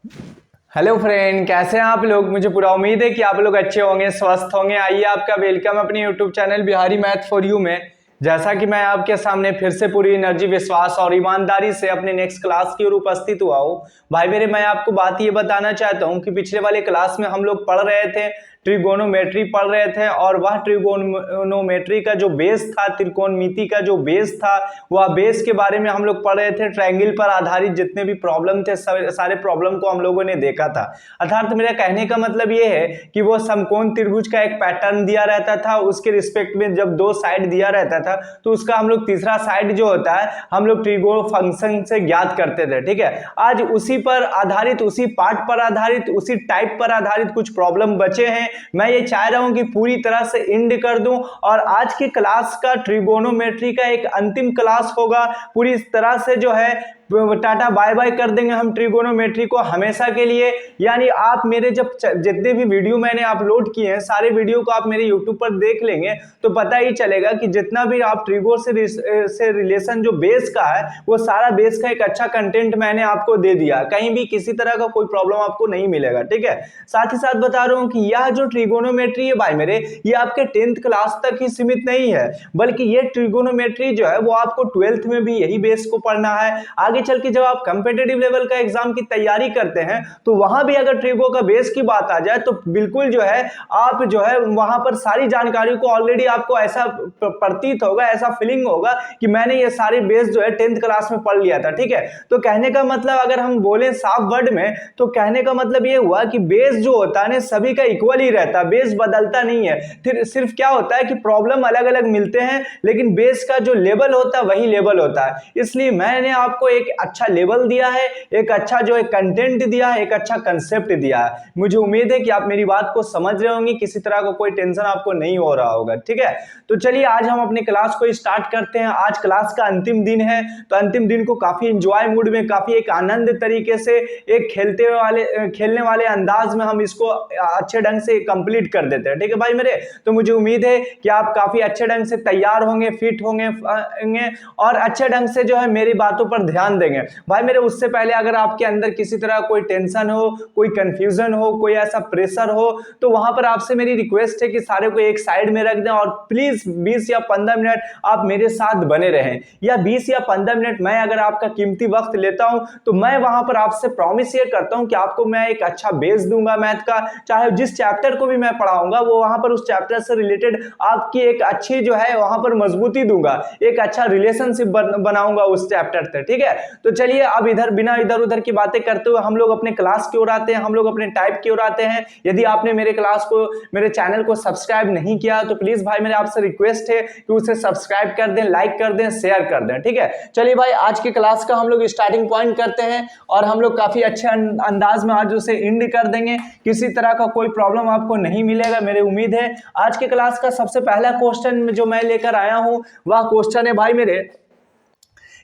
Hello friend, कैसे हैं आप लोग। मुझे पूरा उम्मीद है कि आप लोग अच्छे होंगे, स्वस्थ होंगे। आइए आपका वेलकम अपने YouTube channel Bihari math for you में। जैसा कि मैं आपके सामने फिर से पूरी एनर्जी, विश्वास और ईमानदारी से अपने नेक्स्ट क्लास की ओर उपस्थित हुआ हूँ। भाई मेरे, मैं आपको बात ये बताना चाहता हूँ कि पिछले वाले क्लास में हम लोग पढ़ रहे थे, ट्रिगोनोमेट्री पढ़ रहे थे, और वह ट्रिगोनोमेट्री का जो बेस था, त्रिकोणमिति का जो बेस था, वह बेस के बारे में हम लोग पढ़ रहे थे। ट्रायंगल पर आधारित जितने भी प्रॉब्लम थे, सारे प्रॉब्लम को हम लोगों ने देखा था। अर्थात मेरा कहने का मतलब ये है कि वो समकोण त्रिभुज का एक पैटर्न दिया रहता था, उसके रिस्पेक्ट में जब दो साइड दिया रहता था तो उसका हम लोग तीसरा साइड जो होता है हम लोग ट्रिगोन फंक्शन से ज्ञात करते थे। ठीक है, आज उसी पर आधारित, उसी पार्ट पर आधारित, उसी टाइप पर आधारित कुछ प्रॉब्लम बचे हैं। मैं ये चाह रहा हूं कि पूरी तरह से एंड कर दूं, और आज की क्लास का ट्रिगोनोमेट्री का एक अंतिम क्लास होगा। पूरी तरह से जो है टाटा बाय बाय कर देंगे हम ट्रिगोनोमेट्री को हमेशा के लिए। यानी आप मेरे जब जितने भी वीडियो मैंने अपलोड किए हैं, सारे वीडियो को आप मेरे यूट्यूब पर देख लेंगे तो पता ही चलेगा कि जितना भी आप ट्रिगो से रिलेशन जो बेस का है, वो सारा बेस का एक अच्छा कंटेंट मैंने आपको दे दिया। कहीं भी किसी तरह का कोई प्रॉब्लम आपको नहीं मिलेगा। ठीक है, साथ ही साथ बता रहा हूं कि यह जो ट्रिगोनोमेट्री है भाई मेरे, ये आपके 10th क्लास तक ही सीमित नहीं है, बल्कि ये ट्रिगोनोमेट्री जो है वो आपको 12th में भी यही बेस को पढ़ना है। आगे चल के जब आप कंपेटिटिव लेवल का एग्जाम की तैयारी करते हैं तो वहां भी अगर ट्रिगो का बेस की बात आ जाए तो बिल्कुल जो है आप जो है वहां पर सारी जानकारी को ऑलरेडी आपको ऐसा प्रतीत होगा, ऐसा फीलिंग होगा कि मैंने ये सारे बेस जो है 10th क्लास में पढ़ लिया था। ठीक है, तो कहने का मतलब अगर हम बोले साफ वर्ड में तो कहने का मतलब ये हुआ कि बेस जो होता है ना सभी का इक्वल ही रहता है, बेस बदलता नहीं है। फिर सिर्फ क्या होता है कि प्रॉब्लम अलग अलग मिलते हैं, लेकिन बेस का जो लेवल होता है वही लेवल होता है। इसलिए मैंने आपको एक अच्छा लेवल दिया है, एक अच्छा जो है कंटेंट दिया है, एक अच्छा कंसेप्ट दिया है। मुझे उम्मीद है कि आप मेरी बात को समझ रहे होंगे, किसी तरह का कोई टेंशन आपको नहीं हो रहा होगा। ठीक है, तो चलिए आज हम अपने क्लास को स्टार्ट करते हैं। आज क्लास का अंतिम दिन है, तो अंतिम दिन को काफी एंजॉय मूड में, काफी एक आनंद तरीके से, एक खेलने वाले अंदाज में हम इसको अच्छे ढंग से कंप्लीट कर देते हैं। ठीक है भाई मेरे, तो मुझे उम्मीद है कि आप काफी अच्छे ढंग से तैयार होंगे, फिट होंगे और अच्छे ढंग से जो है मेरी बातों पर ध्यान देंगे। भाई मेरे, उससे पहले अगर आपके अंदर किसी तरह कोई टेंशन हो, कोई कंफ्यूजन हो, कोई ऐसा प्रेशर हो, तो वहां पर आपसे मेरी रिक्वेस्ट है कि सारे को एक साइड में रख दें और प्लीज 20 या 15 मिनट आप मेरे साथ बने रहें। या 20 या 15 मिनट मैं अगर आपका कीमती वक्त लेता हूं तो मैं वहां पर आपसे प्रॉमिस ये करता हूं कि आपको मैं एक अच्छा बेस दूंगा मैथ का। चाहे जिस चैप्टर को भी मैं पढ़ाऊंगा वो वहां पर उस चैप्टर से रिलेटेड आपकी एक अच्छी जो है वहां पर मजबूती दूंगा, एक अच्छा रिलेशनशिप बनाऊंगा उस चैप्टर से। ठीक है, तो चलिए अब बिना इधर उधर की बातें करते हुए हम लोग अपने क्लास की ओर आते हैं, हम लोग अपने टाइप की ओर आते हैं। यदि आपने मेरे चैनल को सब्सक्राइब नहीं किया तो प्लीज भाई मेरे आपसे रिक्वेस्ट है कि उसे सब्सक्राइब कर दें, लाइक कर दें, शेयर कर दें। ठीक है, चलिए भाई आज के क्लास का हम लोग स्टार्टिंग पॉइंट करते हैं और हम लोग काफी अच्छे अंदाज में आज उसे एंड कर देंगे। किसी तरह का कोई प्रॉब्लम आपको नहीं मिलेगा, मेरी उम्मीद है। आज के क्लास का सबसे पहला क्वेश्चन जो मैं लेकर आया हूं वह क्वेश्चन है भाई मेरे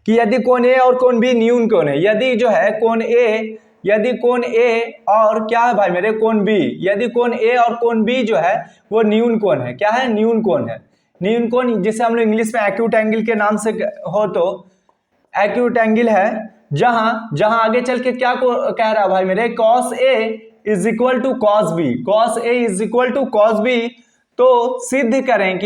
कि यदि कोण ए और कोण बी न्यून कोण है। यदि जो है कोण ए और क्या है भाई मेरे कोण बी, यदि कोण ए और कोण बी जो है वो न्यून कोण है। क्या है? न्यून कोण है। न्यून कोण जिसे हम लोग इंग्लिश में एक्यूट एंगल के नाम से हो, तो एक्यूट एंगल है जहां आगे चल के क्या को कह रहा है भाई मेरे, cos A is equal to cos B, cos A is equal to cos B। तो सिद्ध करें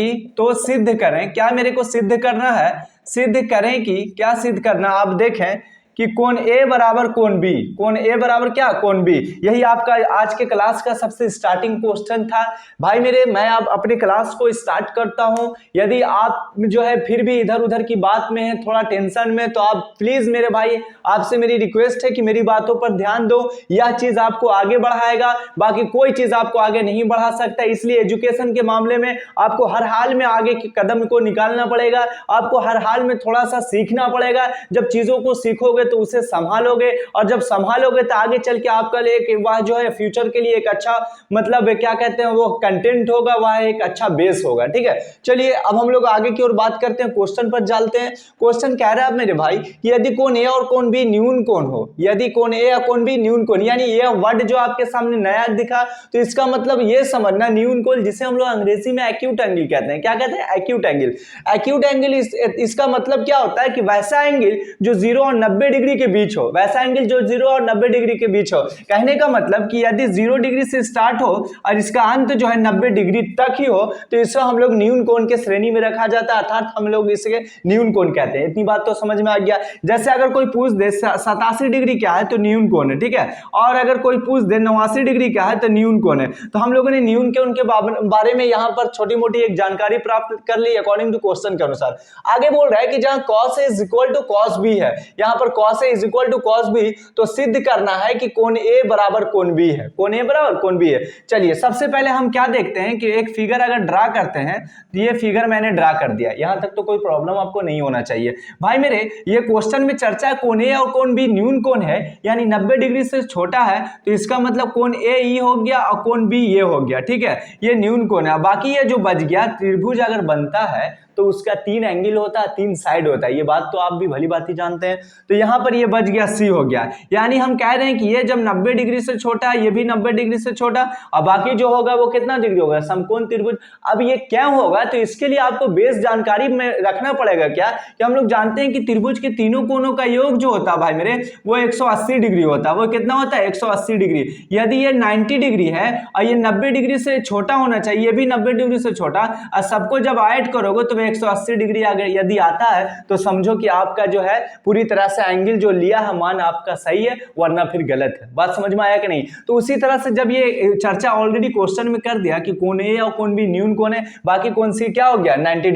क्या मेरे को सिद्ध करना है, सिद्ध करें कि क्या सिद्ध करना, आप देखें कि कोण A बराबर कोण B, कोण A बराबर क्या, कोण B। यही आपका आज के क्लास का सबसे स्टार्टिंग क्वेश्चन था। भाई मेरे, मैं अब अपने क्लास को स्टार्ट करता हूं। यदि आप जो है फिर भी इधर उधर की बात में है, थोड़ा टेंशन में, तो आप प्लीज मेरे भाई आपसे मेरी रिक्वेस्ट है कि मेरी बातों पर ध्यान दो। यह चीज आपको आगे बढ़ाएगा, बाकी कोई चीज आपको आगे नहीं बढ़ा सकता। इसलिए एजुकेशन के मामले में आपको हर हाल में आगे के कदम को निकालना पड़ेगा, आपको हर हाल में थोड़ा सा सीखना पड़ेगा। जब चीजों को सीखोगे तो उसे संभालोगे, और जब संभालोगे तो आगे चल के आपका लिए वह जो है फ्यूचर के लिए एक अच्छा मतलब क्या कहते हैं वो कंटेंट होगा, वह एक अच्छा बेस होगा। ठीक है, चलिए अब हम लोग आगे की ओर बात करते हैं, क्वेश्चन पर चलते हैं। क्वेश्चन कह रहा है मेरे भाई कि यदि कोण ए और कोण बी न्यून कोण हो, यदि कोण ए या कोण बी न्यून कोण, यानी ये वर्ड जो आपके सामने नया दिखा तो इसका मतलब ये समझना, न्यून कोण जिसे हम लोग अंग्रेजी में एक्यूट एंगल कहते हैं। क्या कहते हैं? Acute angle. एक्यूट एंगल इसका मतलब क्या होता है कि वैसा एंगल जो 0 और 90 डिग्री के बीच हो, वैसा एंगल जो 0 और 90 डिग्री के बीच हो। कहने का मतलब कि यदि 0 डिग्री से स्टार्ट हो और इसका अंत जो है 90 डिग्री तक ही हो तो इसको हम लोग न्यून कोण के श्रेणी में रखा जाता है, अर्थात हम लोग इसे न्यून कोण कहते हैं। इतनी बात तो समझ में आ गया। जैसे अगर कोई पूछ दे 87 डिग्री क्या है तो न्यून कोण है, ठीक है, और अगर कोई पूछ दे 89 डिग्री क्या है तो न्यून कोण है। तो हम लोगों ने न्यून कोण के बारे में यहाँ पर छोटी मोटी एक जानकारी प्राप्त कर ली अकॉर्डिंग टू क्वेश्चन के अनुसार। आगे बोल रहा है कि जहां cos A is equal to cos B है, यहाँ पर cos A is equal to cos B, तो सिद्ध करना है कि कोण A बराबर कोण B है, कोण A बराबर कोण B है। चलिए सबसे पहले हम क्या देखते हैं कि एक फिगर अगर ड्रा करते हैं तो ये फिगर मैंने ड्रा कर दिया, यहां तक तो कोई प्रॉब्लम आपको नहीं होना चाहिए। भाई मेरे ये क्वेश्चन में चर्चा कोण A और कोण B न्यून कोण है, यानी 90 डिग्री से छोटा है, तो इसका मतलब कोण A E हो गया और कोण B ये हो गया, ठीक है, ये न्यून कोण है। बाकी ये जो बच गया, त्रिभुज अगर बनता है तो उसका 3 एंगल होता है, 3 साइड होता है, ये बात तो आप भी भली बात ही जानते हैं। तो यहाँ पर ये बच गया C हो गया, यानी हम कह रहे हैं कि ये जब 90 डिग्री से छोटा है, ये भी 90 डिग्री से छोटा, और बाकी जो होगा वो कितना डिग्री होगा, समकोण त्रिभुज। अब ये क्या होगा, तो इसके लिए आपको बेस जानकारी में रखना पड़ेगा क्या कि हम लोग जानते हैं कि त्रिभुज के तीनों कोणों का योग जो होता है भाई मेरे वो 180 डिग्री होता है। वो कितना होता है, 180 डिग्री। यदि ये 90 डिग्री है और ये 90 डिग्री से छोटा होना चाहिए, ये भी 90 डिग्री से छोटा, और सबको जब ऐड करोगे तो 180 डिग्री अगर यदि आता है तो समझो कि आपका जो है पूरी तरह से एंगल जो लिया है मान आपका सही है, वरना फिर गलत है। बात समझ में आया कि नहीं। तो उसी तरह से जब ये चर्चा ऑलरेडी क्वेश्चन में कर दिया कि कोण ए और कोण बी न्यून कोण है, बाकी कोण सी क्या हो गया 90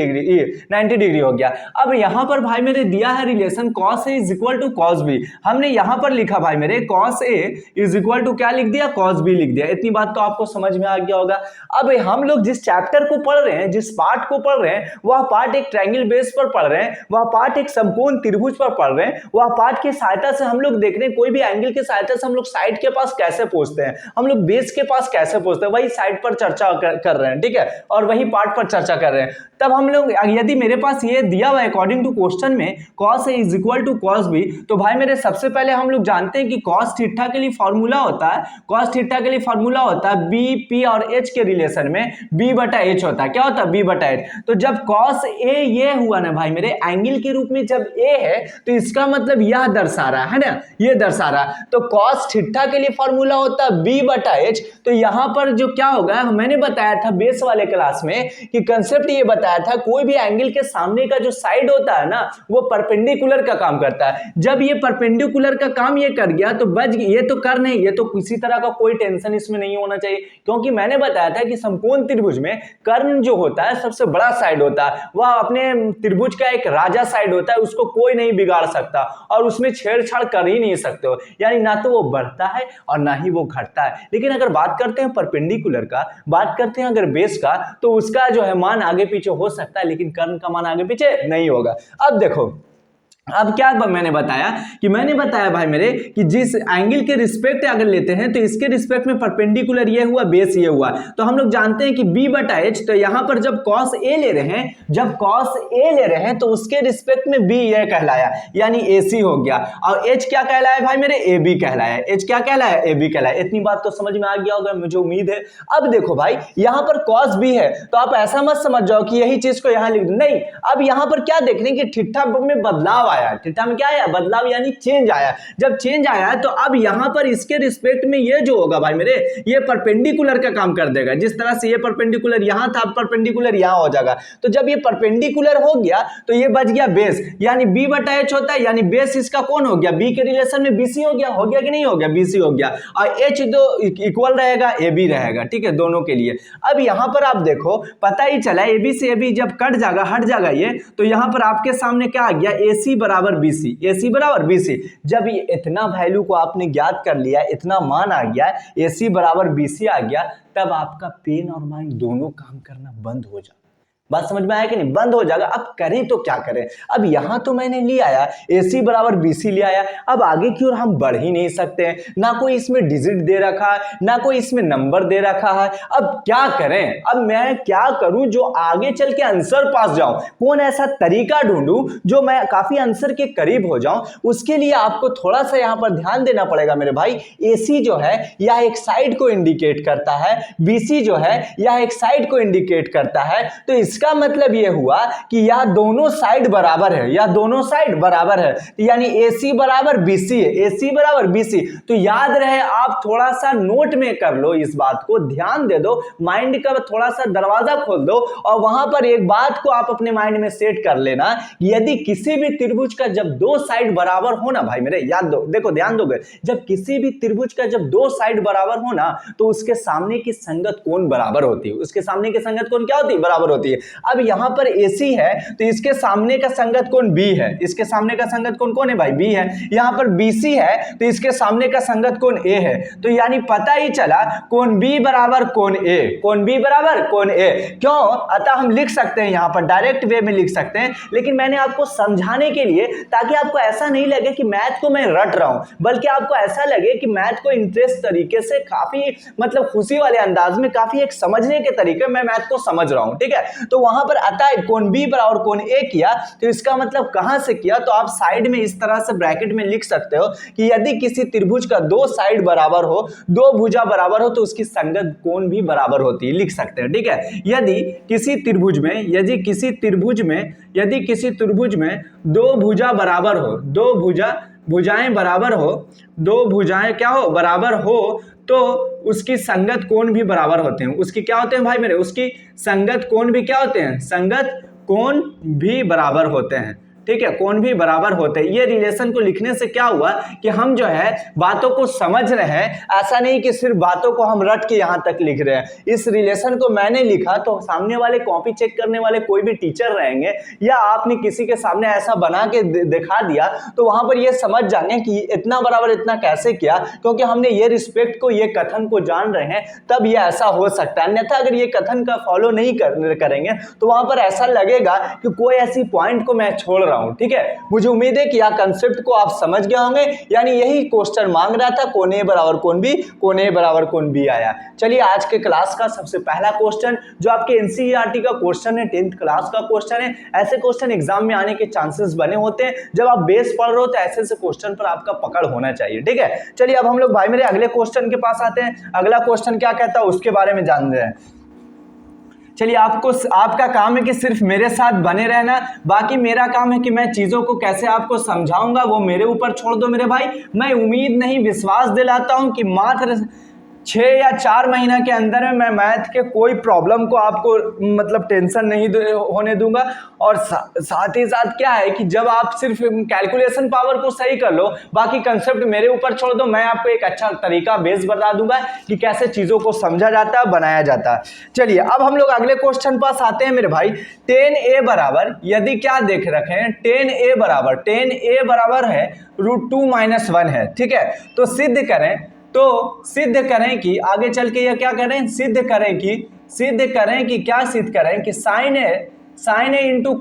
डिग्री हो गया। अब यहां पर भाई मेरे दिया है relation cos A is equal to cos B, हमने यहां पर लिखा भाई मेरे cos A is equal to क्या लिख दिया, cos B लिख दिया। इतनी बात तो आपको समझ में आ गया होगा। अब हम लोग जिस चैप्टर को पढ़ रहे हैं, जिस पार्ट को पढ़ रहे हैं, वह पार्ट एक ट्रायंगल बेस पर पढ़ रहे हैं, वह पार्ट एक समकोण त्रिभुज पर पढ़ रहे हैं। वह पार्ट की सहायता से हम लोग देख रहे हैं कोई भी एंगल की सहायता से हम लोग साइड के पास कैसे पहुंचते हैं, हम लोग बेस के पास कैसे पहुंचते हैं, वही साइड पर चर्चा कर रहे हैं, ठीक है, और वही पार्ट पर चर्चा कर रहे हैं। तब हम लोग यदि मेरे पास ये दिया हुआ है अकॉर्डिंग टू क्वेश्चन में cos A is equal to cos B, तो भाई मेरे सबसे पहले हम लोग जानते हैं कि cos थीटा के लिए फॉर्मूला होता है, cos थीटा के लिए फॉर्मूला होता है B P और H के रिलेशन में B बटा H होता है। क्या होता है, B बटा H। तो जब cos A ये हुआ ना भाई मेरे एंगल के रूप में जब A है तो इसका मतलब यह दर्शा रहा है ना, ये दर्शा रहा। तो cos थीटा के लिए फॉर्मूला होता है B बटा H। तो यहां पर जो क्या होगा, मैंने बताया था बेस वाले क्लास में कि कंसेप्ट ये बताया था कोई भी एंगल के सामने का जो साइड होता है ना वो परपेंडिकुलर का काम करता है। जब ये परपेंडिकुलर का काम ये कर गया तो बच ये तो कर नहीं, ये तो किसी तरह का कोई टेंशन इसमें नहीं होना चाहिए, क्योंकि मैंने बताया था कि समकोण त्रिभुज में कर्ण जो होता है सबसे बड़ा साइड होता है, वह अपने त्रिभुज का एक राजा साइड होता है, उसको कोई नहीं बिगाड़ सकता और उसमें छेड़छाड़ कर ही नहीं सकते हो, यानी ना तो वो बढ़ता है और ना ही वो घटता है। लेकिन अगर बात करते हैं परपेंडिकुलर का, बात करते हैं अगर बेस का, तो उसका जो है मान आगे पीछे हो सकता है लेकिन कर्ण का मान आगे पीछे नहीं होगा। अब देखो अब क्या मैंने बताया भाई मेरे कि जिस एंगल के रिस्पेक्ट अगर लेते हैं तो इसके रिस्पेक्ट में परपेंडिकुलर ये हुआ, बेस ये हुआ, तो हम लोग जानते हैं कि B बटा H। तो यहां पर जब cos A ले रहे हैं तो उसके रिस्पेक्ट में B ये कहलाया, यानी AC हो गया, और H क्या कहलाया भाई मेरे, AB कहलाया। H क्या कहलाया, AB कहलाया। इतनी बात तो समझ में आ गया होगा मुझे उम्मीद है। अब देखो भाई यहां पर cos B है तो आप ऐसा मत समझ जाओ कि यही चीज को यहां लिख दो, नहीं। अब यहां पर क्या देख रहे हैं कि थीटा में बदलाव आया, थीटा में क्या आया, बदलाव, यानी चेंज आया। जब चेंज आया तो अब यहां पर इसके रिस्पेक्ट में ये जो होगा भाई मेरे ये परपेंडिकुलर का काम कर देगा। जिस तरह से ये परपेंडिकुलर यहां था, परपेंडिकुलर यहां हो जाएगा। तो जब ये परपेंडिकुलर हो गया तो ये बच गया बेस, यानी B बटा H होता है, यानी बेस इसका कौन हो गया, B के रिलेशन में BC हो गया कि नहीं हो गया, BC हो गया, और H दो इक्वल रहेगा, AB रहेगा, ठीक है, दोनों के लिए। अब यहां पर आप देखो पता ही चला AB से AB जब कट जाएगा, हट जाएगा ये, तो यहां पर आपके सामने क्या आ गया, AC बराबर BC, AC बराबर BC। जब ये इतना वैल्यू को आपने ज्ञात कर लिया, इतना मान आ गया, AC बराबर BC आ गया, तब आपका पेन और माइंड दोनों काम करना बंद हो जाए। बात समझ में आया कि नहीं, बंद हो जाएगा। अब करें तो क्या करें, अब यहां तो मैंने ले आया AC बराबर BC ले आया, अब आगे की ओर हम बढ़ ही नहीं सकते हैं, ना कोई इसमें डिजिट दे रखा है, ना कोई इसमें नंबर दे रखा है। अब क्या करें, अब मैं क्या करूं जो आगे चल के आंसर पास जाऊं, कौन ऐसा तरीका ढूंढूं जो मैं काफी आंसर के करीब हो जाऊं। उसके लिए आपको थोड़ा सा यहां पर ध्यान देना पड़ेगा मेरे भाई। AC जो है यह एक साइड को इंडिकेट करता है, BC जो है यह एक साइड को इंडिकेट करता है, तो इसका मतलब ये हुआ कि यह दोनों साइड बराबर है, यह दोनों साइड बराबर है, यानी AC बराबर BC है, AC बराबर BC। तो याद रहे, आप थोड़ा सा नोट में कर लो, इस बात को ध्यान दे दो, माइंड का थोड़ा सा दरवाजा खोल दो और वहां पर एक बात को आप अपने माइंड में सेट कर लेना, यदि किसी भी त्रिभुज का जब दो साइड बराबर हो ना भाई मेरे, याद दो, देखो ध्यान दोगे, जब किसी भी त्रिभुज का जब दो साइड बराबर हो ना तो उसके सामने की संगत कोण बराबर होती है, उसके सामने की संगत कोण क्या होती है, बराबर होती है। अब यहां पर AC है तो इसके सामने का संगत कोण B है, इसके सामने का संगत कोण कौन है भाई, B है। यहां पर BC है तो इसके सामने का संगत कोण A है, तो यानी पता ही चला कोण B बराबर कोण A, कोण B बराबर कोण A। क्यों, अतः हम लिख सकते हैं यहां पर डायरेक्ट वे में लिख सकते हैं, लेकिन मैंने आपको समझाने के लिए, ताकि आपको ऐसा नहीं लगे कि मैथ को मैं रट रहा हूं, बल्कि आपको ऐसा लगे कि मैथ को इंटरेस्ट तरीके से, काफी मतलब खुशी वाले अंदाज में, काफी एक समझने के तरीके में मैथ को समझ रहा हूं, ठीक है। तो वहां पर अतः कोण B बराबर कोण A किया, तो इसका मतलब कहां से किया, तो आप साइड में इस तरह से ब्रैकेट में लिख सकते हो कि यदि किसी त्रिभुज का दो साइड बराबर हो, दो भुजा बराबर हो, तो उसकी संगत कोण भी बराबर होती है, लिख सकते हैं, ठीक है। यदि किसी त्रिभुज में, यदि किसी त्रिभुज में दो भुजा बराबर हो, दो भुजाएं बराबर हो, दो भुजाएं क्या हो, बराबर हो, तो उसकी संगत कोण भी बराबर होते हैं। उसकी क्या होते हैं भाई मेरे, उसकी संगत कोण भी क्या होते हैं, संगत कोण भी बराबर होते हैं, ठीक है, कोण भी बराबर होते हैं। ये रिलेशन को लिखने से क्या हुआ कि हम जो है बातों को समझ रहे हैं, ऐसा नहीं कि सिर्फ बातों को हम रट के यहां तक लिख रहे हैं। इस रिलेशन को मैंने लिखा तो सामने वाले कॉपी चेक करने वाले कोई भी टीचर रहेंगे, या आपने किसी के सामने ऐसा बना के दिखा दिया, तो वहां पर ये समझ जाएंगे कि इतना बराबर इतना कैसे किया, क्योंकि हमने ये रिस्पेक्ट को, ये कथन को जान रहे हैं, तब ये ऐसा हो सकता है। अन्यथा अगर ये कथन का फॉलो नहीं करेंगे तो वहां पर ऐसा लगेगा कि कोई ऐसी पॉइंट को मैं छोड़ रहा हूं, ठीक है। मुझे उम्मीद है कि यह कंसेप्ट को आप समझ गए होंगे, यानी यही क्वेश्चन मांग रहा था, कोण A बराबर कोण B, कोण A बराबर कोण B आया। चलिए आज के क्लास का सबसे पहला क्वेश्चन, जो आपके NCERT का क्वेश्चन है, 10th क्लास का क्वेश्चन है। ऐसे क्वेश्चन एग्जाम में आने के चांसेस बने होते हैं, जब आप बेस पढ़ रहे हो तो ऐसे क्वेश्चन पर आपका पकड़ होना चाहिए, ठीक है। चलिए अब हम लोग भाई मेरे अगले क्वेश्चन के पास आते हैं। अगला क्वेश्चन क्या कहता है उसके बारे में जान रहे हैं। चलिए आपका काम है कि सिर्फ मेरे साथ बने रहना, बाकी मेरा काम है कि मैं चीज़ों को कैसे आपको समझाऊंगा वो मेरे ऊपर छोड़ दो मेरे भाई। मैं उम्मीद नहीं विश्वास दिलाता हूं कि मात्र 6 या 4 महीना के अंदर में मैं मैथ के कोई प्रॉब्लम को आपको मतलब टेंशन नहीं होने दूंगा। और साथ ही साथ क्या है कि जब आप सिर्फ कैलकुलेशन पावर को सही कर लो, बाकी कंसेप्ट मेरे ऊपर छोड़ दो, मैं आपको एक अच्छा तरीका बेस बता दूंगा कि कैसे चीज़ों को समझा जाता है, बनाया जाता है। चलिए अब हम लोग अगले क्वेश्चन पास आते हैं मेरे भाई। 10a बराबर, यदि क्या देख रखे हैं, 10a बराबर है √2 - 1 है, ठीक है। तो सिद्ध करें कि आगे चल के यह क्या करें, सिद्ध करें कि क्या सिद्ध करें कि sign A into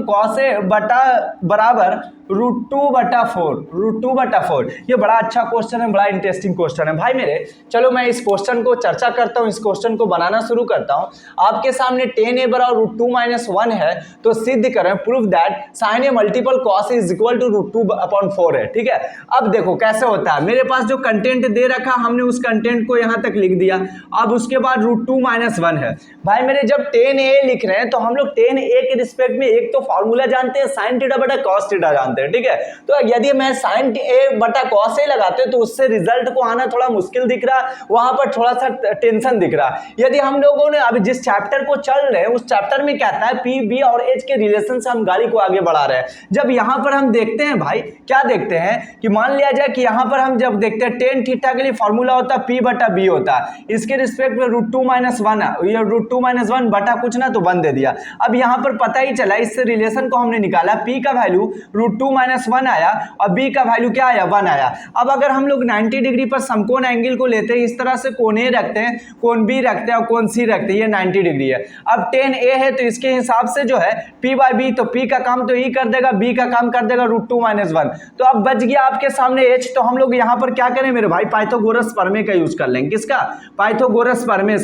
cos A बटा बराबर √2/4। ये बड़ा अच्छा क्वेश्चन है, बड़ा इंटरेस्टिंग क्वेश्चन है भाई मेरे। चलो मैं इस क्वेश्चन को चर्चा करता हूँ, इस क्वेश्चन को बनाना शुरू करता हूँ। आपके सामने 10a बराबर √2 - 1 है, तो सिद्ध करें, prove that sine A multiple cos is equal to √2/4 है, ठीक है। अब देखो कैसे होता है, मेरे पास जो कंटेंट दे रखा, हमने उस कंटेंट को यहाँ तक लिख दिया। अब उसके बाद √2 - 1 है भाई मेरे। जब 10a लिख रहे हैं तो हम लोग 10a के रिस्पेक्ट में एक तो फॉर्मूला जानते हैं, साइन थीटा बटा कॉस थीटा जानते हैं, ठीक है। तो यदि मैं साइन a बटा कॉस a लगाते तो उससे रिजल्ट को आना थोड़ा मुश्किल दिख रहा, वहां पर थोड़ा सा टेंशन दिख रहा। यदि हम लोगों ने अभी जिस चैप्टर को चल रहे हैं उस चैप्टर में क्या था, P, B और H के रिलेशन से हम गाड़ी को आगे बढ़ा रहे हैं। जब यहां पर हम देखते हैं भाई, क्या देखते हैं कि मान लिया जाए कि यहां पर हम जब देखते हैं tan थीटा के लिए फॉर्मूला होता है P बटा B होता है, इसके रिस्पेक्ट में √2 - 1 ये √2 - 1 बटा कुछ ना तो 1 दे दिया। अब यहां पर पता ही चला, इससे रिलेशन को हमने निकाला, P का वैल्यू √2 - 1 आया और B का वैल्यू क्या आया, 1 आया। अब अगर हम लोग 90 डिग्री पर समकोण एंगल को लेते हैं, इस तरह से कोण A रखते हैं, कोण B रखते हैं और कोण C रखते हैं, ये 90 डिग्री है। अब 10a है तो इसके हिसाब से जो है P/B, तो P का काम तो E कर देगा, B का काम कर देगा √2 - 1। तो अब बच गया आपके सामने H। तो हम लोग यहां पर क्या करें मेरे भाई, पाइथागोरस प्रमेय का यूज कर लेंगे। किसका, पाइथागोरस प्रमेय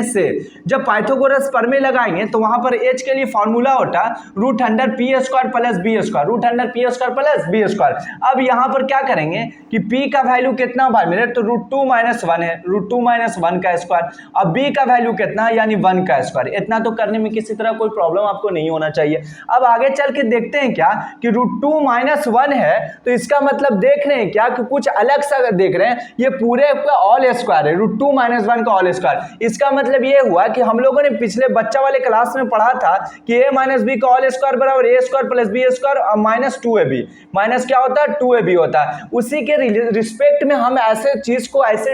से। जब पाइथागोरस प्रमेय लगाएंगे तो वहां पर H के लिए फॉर्मूला होता √p² + b²। Square, root under P square plus B square. अब यहाँ पर क्या करेंगे कि p का वैल्यू कितना भाई मेरे, तो रूट 2 माइनस 1 है, रूट 2 माइनस 1 का स्क्वायर। अब b का वैल्यू कितना है, यानी 1 का स्क्वायर। इतना तो करने में किसी तरह कोई प्रॉब्लम आपको नहीं होना चाहिए। अब आगे चल के देखते हैं क्या कि रूट 2 माइनस 1 है, तो इसका मतलब देख रहे हैं क्या कि कुछ अलग सा देख रहे हैं, ये पूरे का ऑल स्क्वायर है, रूट 2 माइनस 1 का ऑल स्क्वायर। इसका मतलब ये हुआ कि हम लोगों ने पिछले बच्चा वाले क्लास में पढ़ा था कि a माइनस बी का ऑल स्क्वायर बराबर a square plus B square minus 2ab, minus क्या होता है 2ab होता है। उसी के रिस्पेक्ट में हम ऐसे चीज को ऐसे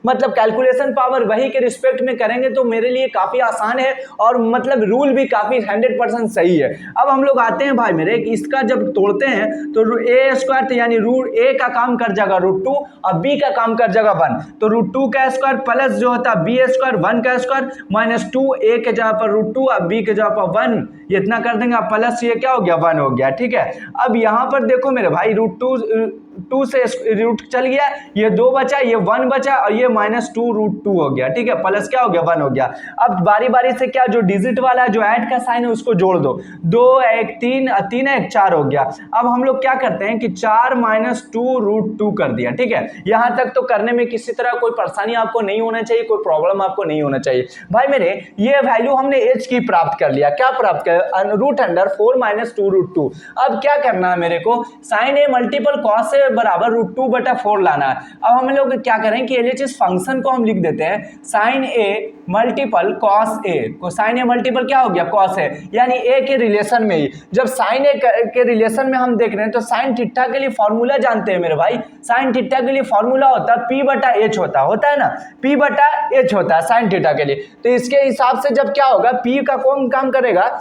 मतलब कैलकुलेशन पावर वही के रिस्पेक्ट में करेंगे तो मेरे लिए काफी आसान है और मतलब रूल भी काफी 100% सही है। अब हम लोग आते हैं भाई मेरे कि इसका जब तोड़ते हैं तो a स्क्वायर यानी रूट a का काम कर जाएगा रूट 2 और b का काम कर जाएगा 1, तो रूट 2 का स्क्वायर प्लस जो होता है b स्क्वायर 1 का स्क्वायर माइनस 2 a के जगह पर रूट 2 और b के जगह पर 1, ये इतना कर देंगे प्लस ये क्या हो गया 1 हो गया। ठीक है, अब यहाँ पर देखो मेरे भाई रूट 2 से रूट चल गया, ये 2 बचा, ये 1 बचा और ये माइनस 2 रूट 2 हो गया। ठीक है, प्लस क्या हो गया 1 हो गया। अब बारी बारी से क्या जो डिजिट वाला जो ऐड का साइन है उसको जोड़ दो, 2 1 3 3 1 4 हो गया। अब हम लोग क्या करते हैं कि 4 माइनस 2 रूट 2 कर दिया। ठीक है, यहां तक तो करने में किसी तरह कोई परेशानी आपको नहीं होना चाहिए, कोई प्रॉब्लम आपको नहीं होना चाहिए। भाई मेरे ये वैल्यू हमने एच की प्राप्त कर लिया, क्या प्राप्त कर, रूट अंडर 4 माइनस 2 रूट 2। अब क्या करना है मेरे को, sign A multiple cos A बराबर रूट 2 बटा 4 लाना है। अब हम लोग क्या करें कि एलएचएस फंक्शन को हम लिख देते हैं sign A multiple cos A, को साइन ए मल्टीपल क्या हो गया कॉस ए, यानी ए के रिलेशन में ही। जब साइन ए के रिलेशन में हम देख रहे हैं तो साइन थीटा के लिए फॉर्मूला जानते हैं मेरे भाई, साइन थीटा के लिए फॉर्मूला होता है p बटा एच होता है ना, p बटा एच होता है साइन थीटा के लिए। तो इसके हिसाब से जब क्या होगा p का कौन काम करेगा,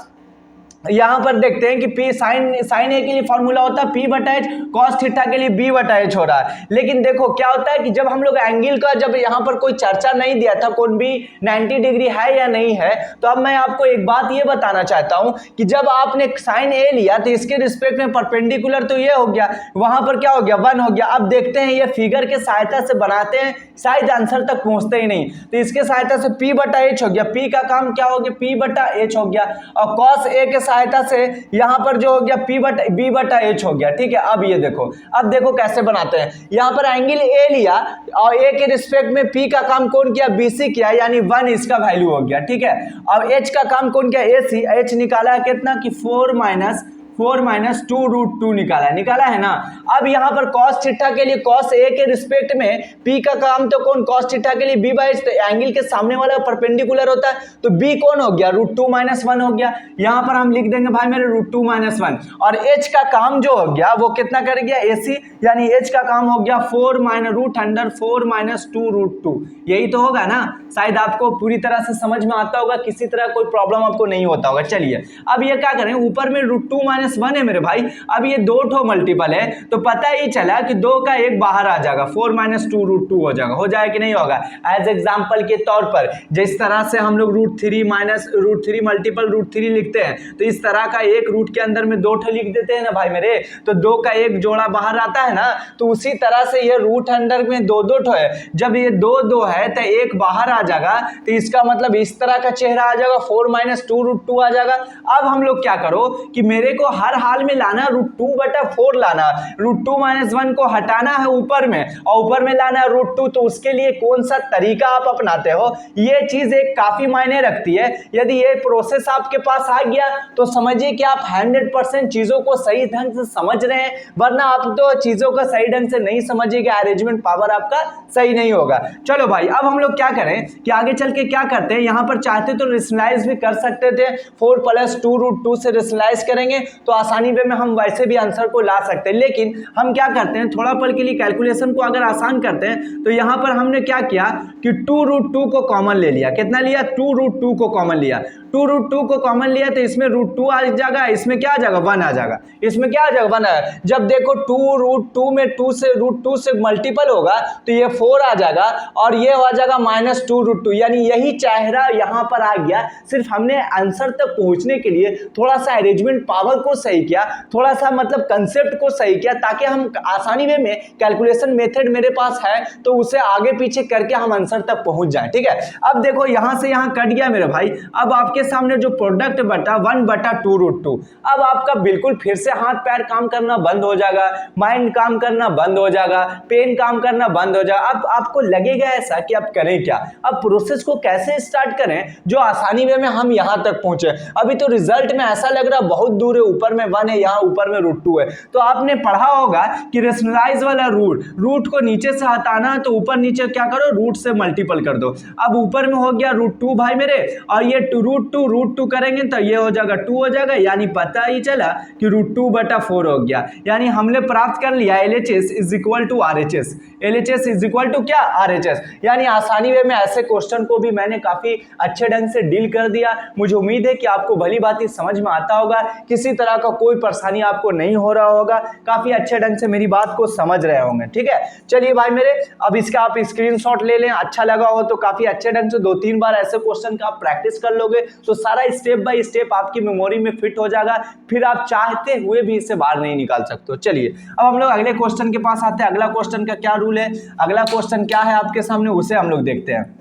यहां पर देखते हैं कि p साइन ए के लिए फॉर्मूला होता है p बटा एच, कॉस थीटा के लिए b बटा एच हो रहा है। लेकिन देखो क्या होता है कि जब हम लोग एंगल का जब यहां पर कोई चर्चा नहीं दिया था कौन भी 90 डिग्री है या नहीं है, तो अब मैं आपको एक बात ये बताना चाहता हूं कि जब आपने साइन ए लिया तो इसके रिस्पेक्ट में परपेंडिकुलर तो ये हो गया, वहां पर क्या हो गया 1 हो गया। अब देखते हैं ये फिगर के सहायता से बनाते हैं, शायद आंसर तक पहुंचते ही नहीं, तो इसके सहायता से p बटा एच हो गया, p का काम क्या हो गया p बटा एच हो गया, और कॉस ए के सहायता से यहां पर जो हो गया b बटा एच हो गया। ठीक है, अब ये देखो, अब देखो कैसे बनाते हैं, यहां पर एंगल ए लिया और ए के रिस्पेक्ट में p का काम कौन किया bc किया, यानी 1 इसका वैल्यू हो गया। ठीक है, अब h का काम कौन किया ac, h निकाला है कितना कि 4 माइनस 2 रूट 2 निकाला है ना। अब यहां पर cos थीटा के लिए cos a के रिस्पेक्ट में p का काम तो कौन cos थीटा के लिए b बाई एच, तो एंगल के सामने वाला परपेंडिकुलर होता है, तो b कौन हो गया रूट 2 माइनस 1 हो गया। यहां पर हम लिख देंगे भाई मेरे रूट 2 माइनस 1, और h का काम जो हो गया वो कितना कर गया ac, यानी h का काम हो गया 4 minus root under 4 minus 2 root 2, यही तो होगा ना। शायद आपको पूरी तरह से समझ में आता होगा, किसी तरह कोई प्रॉब्लम आपको नहीं होता होगा। चलिए अब ये क्या करें, ऊपर में रूट 2 माइनस 1 है मेरे भाई, अब ये 2 ठो मल्टीपल है तो पता ही चला कि 2 का एक बाहर आ जाएगा, 4 माइनस 2 रूट 2 हो जाएगा कि नहीं होगा। एज एग्जाम्पल के तौर पर जिस तरह से हम लोग root 3 minus root 3 multiple root 3 लिखते हैं, तो इस तरह का एक रूट के अंदर में 2 ठो लिख देते हैं ना भाई मेरे, तो 2 का एक जोड़ा बाहर आता है ना, तो उसी तरह से ये रूट अंडर में 2 ठो है, जब ये 2 है तो एक बाहर आ जाएगा, तो इसका मतलब इस तरह का चेहरा आ जाएगा, 4 माइनस 2 रूट 2 आ जाएगा। अब हम लोग क्या करो कि मेरे को हर हाल में लाना रूट 2 बटा 4 लाना, रूट 2 माइनस 1 को हटाना है ऊपर में और ऊपर में लाना है रूट 2, तो उसके लिए कौन सा तरीका आप अपनाते हो, ये चीज एक काफी मायने रखती है। यदि ये प्रोसेस आपके पास आ गया तो समझिए कि आप 100% चीजों को सही ढंग से समझ रहे हैं, वरना आप तो चीजों को सही ढंग से नहीं समझिएगा, अरेंजमेंट पावर आपका सही नहीं होगा। चलो भाई अब हम लोग क्या करें कि आगे चल के क्या करते हैं, यहां पर चाहते तो रेशनलाइज भी कर सकते थे, 4 प्लस 2 रूट 2 से रेशनलाइज करेंगे तो आसानी वे में हम वैसे भी आंसर को ला सकते हैं। लेकिन हम क्या करते हैं, थोड़ा पल के लिए कैलकुलेशन को अगर आसान करते हैं, तो यहां पर हमने क्या किया कि 2 रूट 2 को कॉमन ले लिया, कितना लिया 2 रूट 2 को कॉमन लिया, 2 रूट 2 को कॉमन लिया तो इसमें रूट 2 आ जाएगा, इसमें क्या आ जाएगा 1 आ जाएगा, इसमें क्या आ जाएगा 1 आ जाएगा। जब देखो 2 रूट 2 में 2 से रूट 2 से मल्टीपल होगा तो ये 4 आ जाएगा और ये आ जाएगा माइनस 2 रूट 2, यानी यही चेहरा यहां पर आ गया। सिर्फ हमने आंसर तक पहुंचने के लिए थोड़ा सा अरेंजमेंट पावर को सही किया, थोड़ा सा मतलब कंसेप्ट को सही किया, ताकि हम आसानी वे में कैलकुलेशन मेथड मेरे पास है तो उसे आगे पीछे करके हम आंसर तक पहुंच जाए। ठीक है, अब देखो यहां से यहां कट गया मेरे भाई, अब आपके आपके सामने जो प्रोडक्ट बटा 1/2√2। अब आपका बिल्कुल फिर से हाथ पैर काम करना बंद हो जाएगा, माइंड काम करना बंद हो जाएगा, पेन काम करना बंद हो जाएगा। अब आपको लगेगा ऐसा कि अब करें क्या, अब प्रोसेस को कैसे स्टार्ट करें जो आसानी वे में हम यहां तक पहुंचे। अभी तो रिजल्ट में ऐसा लग रहा बहुत दूर है, ऊपर में 1 है, यहाँ ऊपर में √2 है। तो आपने पढ़ा होगा कि रेशनलाइज वाला रूट को नीचे से हटाना है तो ऊपर नीचे क्या करो, रूट से मल्टीपल कर दो। अब ऊपर में हो गया √2 भाई मेरे, और ये √2 करेंगे तो ये हो जाएगा 2 हो जाएगा, यानी पता ही चला कि √2/4 हो गया। यानी हमने प्राप्त कर लिया LHS is equal to RHS। LHS is equal to क्या, RHS। यानी आसानी वे में ऐसे क्वेश्चन को भी मैंने काफी अच्छे ढंग से डील कर दिया। मुझे उम्मीद है कि आपको भली बात समझ में आता होगा, किसी तरह का कोई परेशानी आपको नहीं हो रहा होगा, काफी अच्छे ढंग से मेरी बात को समझ रहे होंगे। ठीक है, चलिए भाई मेरे, अब इसका आप स्क्रीनशॉट ले लें, अच्छा लगा हो तो काफी अच्छे ढंग से 2-3 बार ऐसे क्वेश्चन का आप प्रैक्टिस कर लोगे तो सारा स्टेप बाय स्टेप आपकी मेमोरी में फिट हो जाएगा, फिर आप चाहते हुए भी इससे बाहर नहीं निकाल सकते हो। चलिए अब हम लोग अगले क्वेश्चन के पास आते हैं। अगला क्वेश्चन का क्या रूल है, अगला क्वेश्चन क्या है आपके सामने, उसे हम लोग देखते हैं।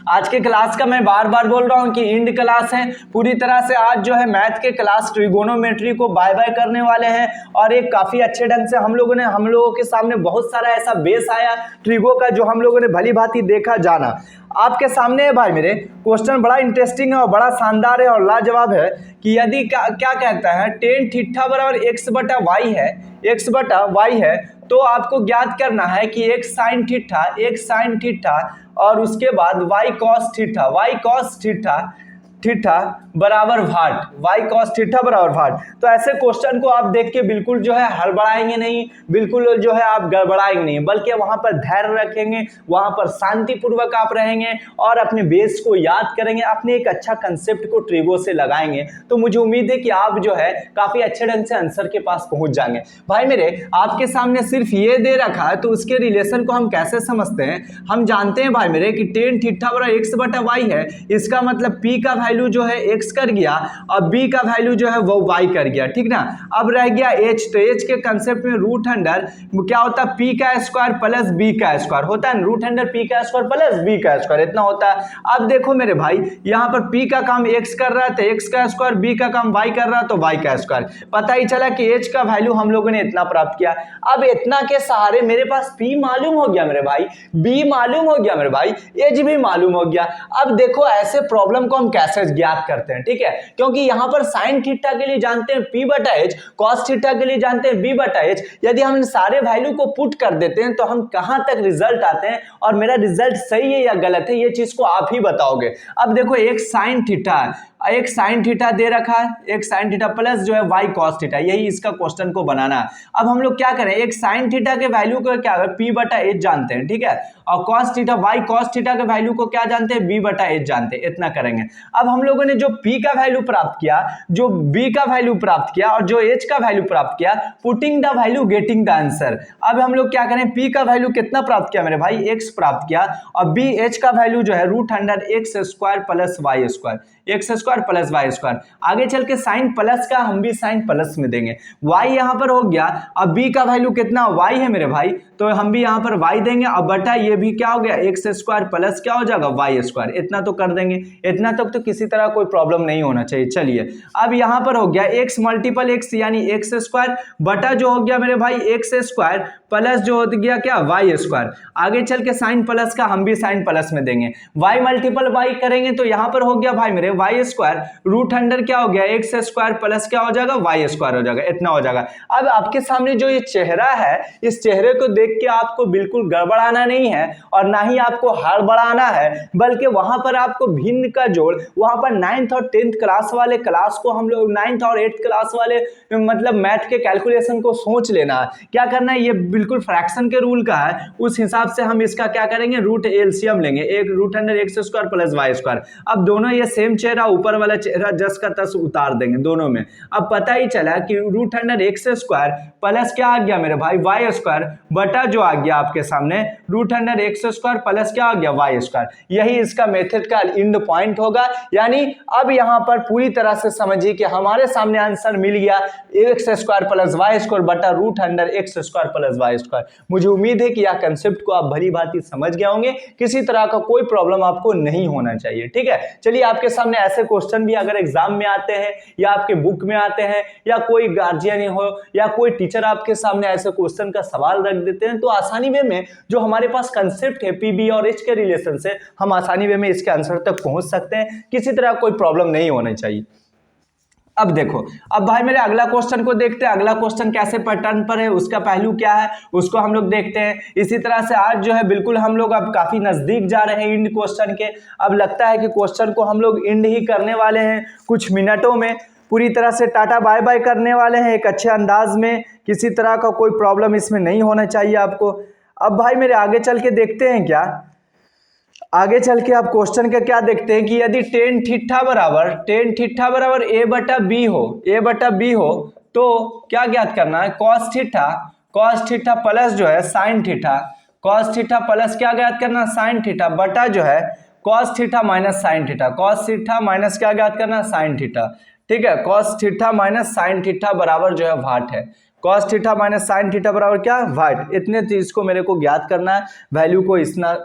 आज के क्लास का मैं बार बार बोल रहा हूं कि इंड क्लास है, पूरी तरह से आज जो है मैथ के क्लास ट्रिगोनोमेट्री को बाय बाय करने वाले हैं, और एक काफी अच्छे ढंग से हम लोगों के सामने बहुत सारा ऐसा बेस आया ट्रिगो का जो हम लोगों ने भली भांति देखा जाना। आपके सामने है भाई मेरे, क्वेश्चन बड़ा इंटरेस्टिंग है और बड़ा शानदार है और लाजवाब है कि यदि क्या कहता है tan थीटा बराबर x/y है, x/y है, तो आपको ज्ञात करना है कि एक साइन थीटा और उसके बाद y cos थीटा बराबर भाट, y cos थीटा बराबर भाट। तो ऐसे क्वेश्चन को आप देख के बिल्कुल जो है हड़बड़ाएंगे नहीं, बिल्कुल जो है आप गड़बड़ाएंगे नहीं, बल्कि वहां पर धैर्य रखेंगे, वहां पर शांतिपूर्वक आप रहेंगे और अपने बेस को याद करेंगे, अपने एक अच्छा कंसेप्ट को ट्रिगो से लगाएंगे। तो मुझे उम्मीद है कि आप जो है काफी अच्छे ढंग से आंसर के पास पहुंच जाएंगे। भाई मेरे, आपके सामने सिर्फ ये दे रखा है तो उसके रिलेशन को हम कैसे समझते हैं, हम जानते हैं भाई मेरे कि tan थीटा बराबर x/y है, इसका मतलब p का वैल्यू जो है x कर गया और b का वैल्यू जो है वो y कर गया। ठीक ना, अब रह गया h, तो h के कंसेप्ट में रूट अंडर क्या होता है, p का स्क्वायर प्लस b का स्क्वायर होता है, रूट अंडर p का स्क्वायर प्लस b का स्क्वायर इतना होता है। अब देखो मेरे भाई, यहाँ पर p का काम x कर रहा है तो x का स्क्वायर, b का काम y कर रहा है तो y का स्क्वायर। पता ही चला कि h का वैल्यू हम लोगों ने इतना प्राप्त किया। अब इतना के सहारे मेरे पास p मालूम हो गया मेरे भाई, b मालूम हो गया मेरे भाई, h भी मालूम हो गया। अब देखो ऐसे प्रॉब्लम को हम कैसे ज्ञात करते हैं, ठीक है, क्योंकि यहां पर साइन थीटा के लिए जानते हैं p/h, कॉस थीटा के लिए जानते हैं b/h। यदि हम इन सारे वैल्यू को पुट कर देते हैं तो हम कहां तक रिजल्ट आते हैं, और मेरा रिजल्ट सही है या गलत है ये चीज को आप ही बताओगे। अब देखो एक साइन थीटा दे रखा है, एक साइन थीटा प्लस जो है y cos थीटा, यही इसका क्वेश्चन को बनाना है। अब हम लोग क्या करें, एक साइन थीटा के वैल्यू को क्या p/h जानते हैं, ठीक है, और cos theta y cos theta के वैल्यू को क्या जानते हैं, b/h जानते हैं, इतना करेंगे। अब हम लोगों ने जो p का वैल्यू प्राप्त किया, जो b का वैल्यू प्राप्त किया और जो h का वैल्यू प्राप्त किया, putting the value getting the answer. अब हम लोग क्या करें, p का वैल्यू कितना प्राप्त किया मेरे भाई, x प्राप्त किया, और h का वैल्यू जो है root under x² plus y², आगे चल के साइन प्लस का हम भी साइन प्लस में देंगे, y यहां पर हो गया। अब b का वैल्यू कितना y है मेरे भाई, तो हम भी यहां पर y देंगे, अब बटा ये भी क्या हो गया x² प्लस क्या हो जाएगा y², इतना तो कर देंगे, इतना तक तो किसी तरह कोई प्रॉब्लम नहीं होना चाहिए। चलिए अब यहां पर हो गया x मल्टीपल x यानी x² बटा जो हो गया मेरे भाई x² प्लस जो हो गया क्या y², आगे चल के साइन प्लस का हम भी साइन प्लस में देंगे, y मल्टीपल y करेंगे तो यहां पर हो गया भाई मेरे y² रूट अंडर क्या हो गया x² प्लस क्या हो जाएगा y² हो जाएगा, इतना हो जाएगा। अब आपके सामने जो ये चेहरा है, इस चेहरे को देख के आपको बिल्कुल गड़बड़ाना नहीं है और ना ही आपको हड़बड़ाना है, बल्कि वहां पर आपको भिन्न का जोड़, वहां पर 9th और 10th क्लास वाले क्लास को हम लोग 9th और 8th क्लास वाले मतलब मैथ के कैलकुलेशन को सोच लेना है। क्या करना है, ये बिल्कुल फ्रैक्शन के रूल का है, उस हिसाब से हम इसका क्या करेंगे, रूट एलसीएम लेंगे, एक root under x² plus y²। अब दोनों ये सेम चेहरा ऊपर ऊपर वाला चेहरा जस का तस उतार देंगे दोनों में। अब पता ही चला कि root under x square plus क्या आ गया मेरे भाई वाई स्क्वायर बटा जो आ गया आपके सामने root under x square plus क्या आ गया वाई स्क्वायर। यही इसका मेथड का एंड पॉइंट होगा। यानी अब यहां पर पूरी तरह से समझिए कि हमारे सामने आंसर मिल गया x square plus y square बटा root under x square plus y square. मुझे उम्मीद है कि यह कंसेप्ट को आप भली भांति समझ गए होंगे, किसी तरह का कोई प्रॉब्लम आपको नहीं होना चाहिए। ठीक है, चलिए आपके सामने ऐसे क्वेश्चन भी अगर एग्जाम में आते हैं या आपके बुक में आते हैं या कोई गार्जियन हो या कोई टीचर आपके सामने ऐसे क्वेश्चन का सवाल रख देते हैं, तो आसानी वे में जो हमारे पास कंसेप्ट है पीबी और एच के रिलेशन से हम आसानी वे में इसके आंसर तक पहुंच सकते हैं, किसी तरह कोई प्रॉब्लम नहीं होनी चाहिए। अब देखो, अब भाई मेरे अगला क्वेश्चन को देखते हैं। अगला क्वेश्चन कैसे पैटर्न पर है, उसका पहलू क्या है, उसको हम लोग देखते हैं। इसी तरह से आज जो है बिल्कुल हम लोग अब काफी नजदीक जा रहे हैं इंड क्वेश्चन के। अब लगता है कि क्वेश्चन को हम लोग इंड ही करने वाले हैं कुछ मिनटों में, पूरी तरह से टाटा बाय बाय करने वाले हैं एक अच्छे अंदाज में, किसी तरह का कोई प्रॉब्लम इसमें नहीं होना चाहिए आपको। अब भाई मेरे आगे चल के देखते हैं क्या, आगे चल के आप क्वेश्चन का क्या देखते हैं कि यदि टेन थीटा बराबर ए बटा बी हो तो क्या ज्ञात करना है, कॉस थीटा प्लस जो है sine theta, cos theta plus क्या ज्ञात करना साइन थीटा बटा जो है cos theta minus sine theta, cos theta minus क्या ज्ञात करना साइन थीटा। ठीक है, cos theta minus sine theta बराबर जो है वाट है, cos theta minus sine theta बराबर क्या वाट। इतने चीज को मेरे को ज्ञात करना है, वैल्यू को इतना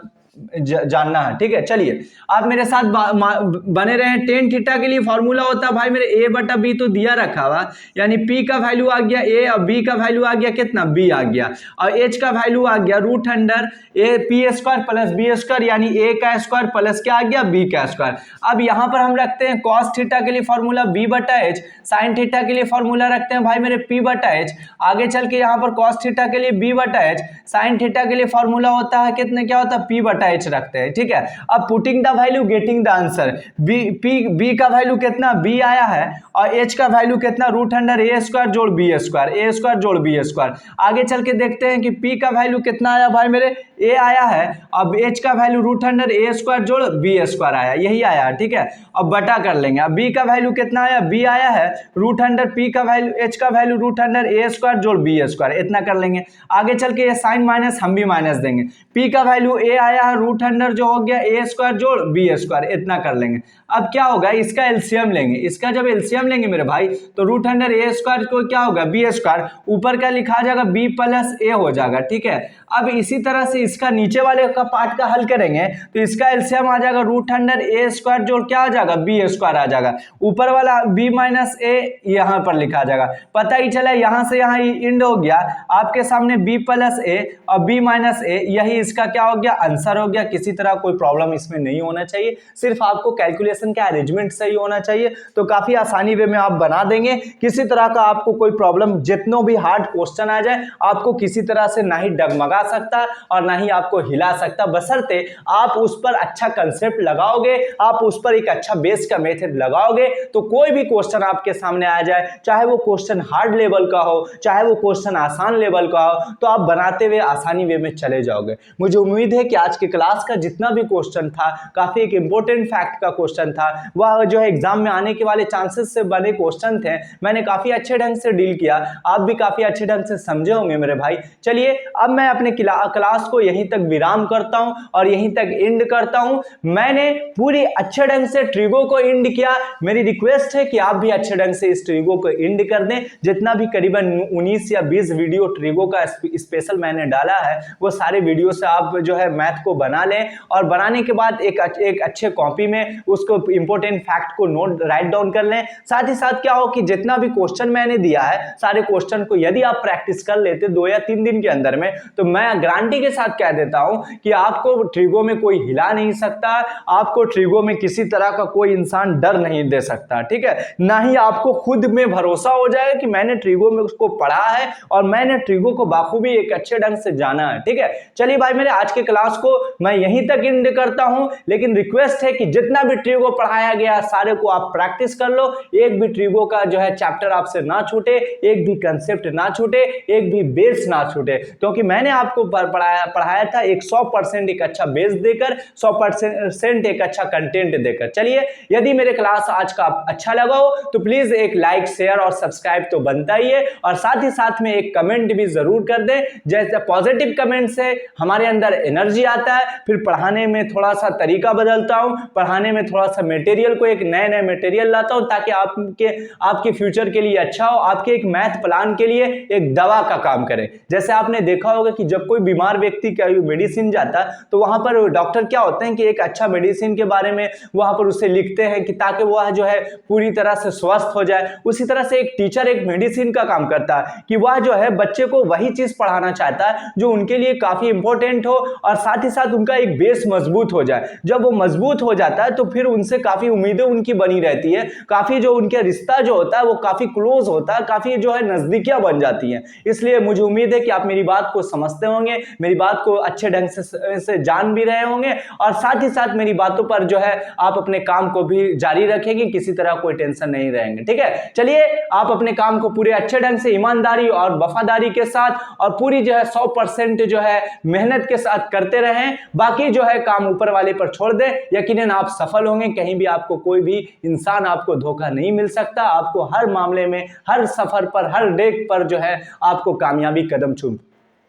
जानना है। ठीक है, चलिए आप मेरे साथ बने रहे। टेन थीटा के लिए फॉर्मूला होता है भाई मेरे ए बटा बी तो दिया रखा हुआ, यानी पी का वैल्यू आ गया ए और बी का वैल्यू आ गया कितना बी आ गया, और एच का वैल्यू आ गया root under A P square plus B square, यानी ए का स्क्वायर प्लस क्या आ गया बी का स्क्वायर। अब यहां पर हम रखते हैं कॉस थीटा के लिए फॉर्मूला बी बटा एच, साइन थीटा के लिए फॉर्मूला रखते हैं भाई मेरे पी बटा एच। आगे चल के यहाँ पर कॉस थीटा के लिए बी बटा एच, साइन थीटा के लिए फॉर्मूला होता है कितने क्या होता है पी बटा एच रखते हैं। ठीक है, अब putting the value getting the answer, B का वैल्यू कितना बी आया है और एच का वैल्यू कितना रूट अंडर ए स्क्वायर जोड़ बी जोड़ बी स्क्वायर। आगे चल के देखते हैं कि पी का वैल्यू कितना आया भाई मेरे ए आया है, अब एच का value root under A square जोड़ बी स्क्वायर आया, यही आया है। ठीक है, अब बटा कर लेंगे। अब बी का वैल्यू कितना आया बी आया है रूट अंडर पी का वैल्यू एच का value root under A square जोड़ बी स्क्वायर, इतना कर लेंगे। आगे चल के ये साइन माइनस हम भी माइनस देंगे, पी का वैल्यू ए आया है रूट अंडर जो हो गया ए स्क्वायर जोड़ बी स्क्वायर, इतना कर लेंगे। अब क्या होगा इसका एलसीएम लेंगे, इसका जब एलसीएम लेंगे मेरे भाई तो रूट अंडर ए स्क्वायर को क्या होगा बी स्क्वायर, ऊपर का लिखा जाएगा बी प्लस ए हो जाएगा। ठीक है, अब इसी तरह से इसका नीचे वाले का पार्ट का हल करेंगे तो इसका एलसीएम आ जाएगा रूट अंडर ए स्क्वायर जोड़ क्या आ जाएगा बी स्क्वायर आ जाएगा, ऊपर वाला बी माइनस ए यहां पर लिखा जाएगा। पता ही चला यहां से यहां इंड हो गया आपके सामने बी प्लस ए और बी माइनस ए, यही इसका क्या हो गया आंसर हो गया। किसी तरह कोई प्रॉब्लम इसमें नहीं होना चाहिए, सिर्फ आपको कैलकुलेशन का अरेंजमेंट सही होना चाहिए तो काफी आसानी वे में आप बना देंगे। किसी तरह का आपको कोई प्रॉब्लम, जितनों भी हार्ड क्वेश्चन आ जाए आपको किसी तरह से ना ही डगमगा सकता और ना ही आपको हिला सकता, बशर्ते आप उस पर अच्छा कंसेप्ट लगाओगे, आप उस पर एक अच्छा बेस का मेथड लगाओगे तो कोई भी क्वेश्चन आपके सामने आ जाए, चाहे वो क्वेश्चन हार्ड लेवल का हो चाहे वो क्वेश्चन आसान लेवल का हो, तो आप बनाते हुए आसानी वे में चले जाओगे। मुझे उम्मीद है कि आज के क्लास का जितना भी क्वेश्चन था काफी एक इंपॉर्टेंट फैक्ट का क्वेश्चन था, वह जो है एग्जाम में आने के वाले चांसेस से बने क्वेश्चन थे, मैंने काफी अच्छे ढंग से डील किया, आप भी काफी अच्छे ढंग से समझे होंगे मेरे भाई। चलिए अब मैं अपने क्लास को यहीं तक विराम करता हूं और यहीं तक एंड करता हूं। मैंने पूरी अच्छे ढंग से ट्रिगो को एंड किया, मेरी रिक्वेस्ट है कि आप भी अच्छे ढंग से इस ट्रिगो को एंड कर दें। जितना भी करीबन 19 या 20 वीडियो ट्रिगो का स्पेशल मैंने डाला है वो सारे वीडियो से आप जो है मैथ को बना लें और बनाने के बाद एक अच्छे कॉपी में उसको इंपॉर्टेंट फैक्ट को नोट राइट डाउन कर लें। साथ ही साथ क्या हो कि जितना भी क्वेश्चन मैंने दिया है सारे क्वेश्चन को यदि आप प्रैक्टिस कर लेते 2 या 3 दिन के अंदर में, तो मैं गारंटी के साथ कह देता हूं कि आपको ट्रिगो में कोई हिला नहीं सकता, आपको ट्रिगो में किसी तरह का कोई इंसान डर नहीं दे सकता। ठीक है, ना ही आपको खुद में भरोसा हो जाएगा कि मैंने ट्रिगो में उसको पढ़ा है और मैंने ट्रिगो को बाखूबी एक अच्छे ढंग से जाना है। ठीक है, चलिए भाई मेरे आज के क्लास को मैं यहीं तक एंड करता हूं, लेकिन रिक्वेस्ट है कि जितना भी ट्रिगो वो पढ़ाया गया सारे को आप प्रैक्टिस कर लो, एक भी ट्रिगो का जो है चैप्टर आपसे ना छूटे, एक भी कंसेप्ट ना छूटे, एक भी बेस ना छूटे, क्योंकि मैंने आपको पढ़ाया था एक 100% एक अच्छा बेस देकर, 100% एक अच्छा कंटेंट देकर। चलिए, यदि मेरे क्लास आज का अच्छा लगा हो तो प्लीज एक लाइक, शेयर और सब्सक्राइब तो बनता ही है, और साथ ही साथ में एक कमेंट भी जरूर कर दें। जैसे पॉजिटिव कमेंट से हमारे अंदर एनर्जी आता है, फिर पढ़ाने में थोड़ा सा तरीका बदलता हूं, पढ़ाने में थोड़ा सा मटेरियल को एक नए नए मटेरियल लाता हूं, ताकि आपके फ्यूचर के लिए अच्छा हो, आपके एक मैथ प्लान के लिए एक दवा का काम करे। जैसे आपने देखा होगा कि जब कोई बीमार व्यक्ति का मेडिसिन जाता है तो वहां पर डॉक्टर क्या होते हैं कि एक अच्छा मेडिसिन के बारे में वहां पर उसे लिखते हैं कि ताकि वह जो है पूरी तरह से स्वस्थ हो जाए। उसी तरह से एक टीचर एक मेडिसिन का काम करता है कि वह जो है बच्चे को वही चीज पढ़ाना चाहता है जो उनके लिए काफी इंपॉर्टेंट हो, और साथ ही साथ उनका एक बेस मजबूत हो जाए। जब वो मजबूत हो जाता है तो फिर उनसे काफी उम्मीदें उनकी बनी रहती है, काफी जो उनके रिश्ता जो होता है वो काफी क्लोज होता है, काफी जो है नजदीकियां बन जाती हैं। इसलिए मुझे उम्मीद है कि आप मेरी बात को समझते होंगे, मेरी बात को अच्छे ढंग से जान भी रहे होंगे, और साथ ही साथ मेरी बातों पर जो है आप अपने काम को भी जारी रखेंगे, किसी तरह कोई टेंशन नहीं रहेंगे। ठीक है, चलिए आप अपने काम को पूरे अच्छे ढंग से ईमानदारी और वफादारी के साथ और पूरी जो है 100% जो है मेहनत के साथ करते रहें। बाकी जो है काम ऊपर वाले पर छोड़ दें, यकीनन आप सफल होंगे। कहीं भी आपको कोई भी इंसान आपको धोखा नहीं मिल सकता। आपको हर मामले में, हर सफर पर, हर डेग पर जो है आपको कामयाबी कदम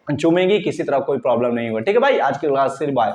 चूमेगी, किसी तरह कोई प्रॉब्लम नहीं होगा। ठीक है भाई, आज की क्लास से बाय।